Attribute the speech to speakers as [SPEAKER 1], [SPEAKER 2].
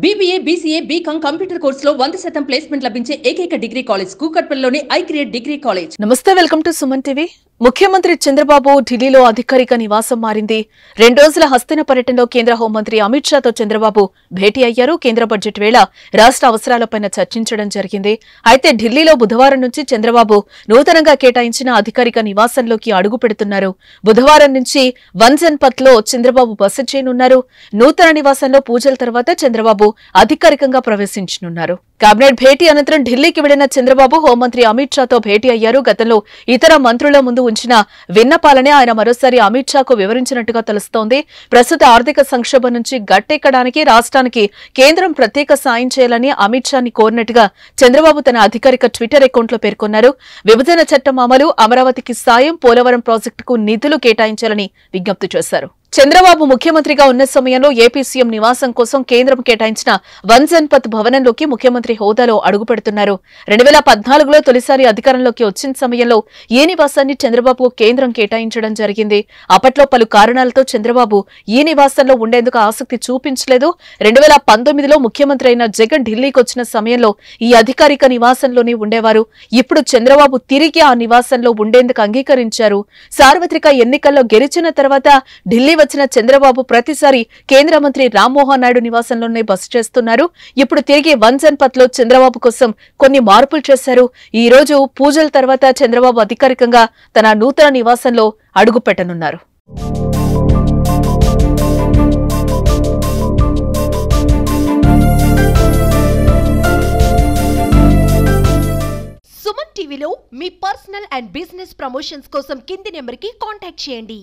[SPEAKER 1] BBA, BCA, BCom computer కోర్సులో 100% placement లభించే ఏకైక డిగ్రీ కాలేజ్ కూకట్పల్లిలోని ఐక్రియేట్ డిగ్రీ కాలేజ్.
[SPEAKER 2] నమస్తే, వెల్కమ్ టు సుమన్ టీవీ. ముఖ్యమంత్రి చంద్రబాబు ఢిల్లీలో అధికారిక నివాసం మారింది. 2 రోజుల హస్తిన పర్యటనలో కేంద్ర హోంమంత్రి అమిత్ షాతో చంద్రబాబు భేటీ అయ్యారు. కేంద్ర బడ్జెట్ వేళ రాష్ట్ర అవసరాలపై చర్చించడం జరిగింది. అయితే ఢిల్లీలో బుధవారం నుంచి చంద్రబాబు నూతనంగా కేటాయించిన అధికారిక నివాసంలోకి అడుగు పెడుతున్నారు. బుధవారం నుంచి వన్ జన్పథ్ లో చంద్రబాబు బస చేయనున్నారు. నూతన నివాసంలో పూజల తర్వాత చంద్రబాబు అధికారికంగా ప్రవేశించనున్నారు. కేబినెట్ భేటీ అనంతరం ఢిల్లీకి వెళ్లిన చంద్రబాబు హోంమంత్రి అమిత్ షాతో భేటీ అయ్యారు. గతంలో ఇతర మంత్రుల ముందు ఉంచిన విన్నపాలనే ఆయన మరోసారి అమిత్ షాకు వివరించినట్టుగా తెలుస్తోంది. ప్రస్తుత ఆర్థిక సంక్షోభం నుంచి గట్టెక్కడానికి రాష్ట్రానికి కేంద్రం ప్రత్యేక సాయం చేయాలని అమిత్ షాని కోరినట్టుగా చంద్రబాబు తన అధికారిక ట్విట్టర్ అకౌంట్లో పేర్కొన్నారు. విభజన చట్టం అమలు, అమరావతికి సాయం, పోలవరం ప్రాజెక్టుకు నిధులు కేటాయించాలని విజ్ఞప్తి చేశారు. చంద్రబాబు ముఖ్యమంత్రిగా ఉన్న సమయంలో ఏపీ సీఎం నివాసం కోసం కేంద్రం కేటాయించిన వన్ జన్పథ్ భవనంలోకి ముఖ్యమంత్రి హోదాలో అడుగుపెడుతున్నారు. 2014లో తొలిసారి అధికారంలోకి వచ్చిన సమయంలో ఈ నివాసాన్ని చంద్రబాబు కేంద్రం కేటాయించడం జరిగింది. అప్పట్లో పలు కారణాలతో చంద్రబాబు ఈ నివాసంలో ఉండేందుకు ఆసక్తి చూపించలేదు. 2019లో ముఖ్యమంత్రి అయిన జగన్ ఢిల్లీకి వచ్చిన సమయంలో ఈ అధికారిక నివాసంలోనే ఉండేవారు. ఇప్పుడు చంద్రబాబు తిరిగి ఆ నివాసంలో ఉండేందుకు అంగీకరించారు. సార్వత్రిక ఎన్నికల్లో గెలిచిన తర్వాత ఢిల్లీ వచ్చిన చంద్రబాబు ప్రతిసారి కేంద్ర మంత్రి రామ్మోహన్ నాయుడు నివాసంలోనే బస చేస్తున్నారు. ఇప్పుడు తిరిగి వన్ జన్పథ్ లో చంద్రబాబు కోసం కొన్ని మార్పులు చేశారు. ఈ రోజు పూజల తర్వాత చంద్రబాబు అధికారికంగా తన నూతన నివాసంలో అడుగుపెట్టనున్నారు.
[SPEAKER 3] సుమన్ టీవీలో మీ పర్సనల్ అండ్ బిజినెస్ ప్రమోషన్స్ కోసం కింది నెంబర్కి కాంటాక్ట్ చేయండి.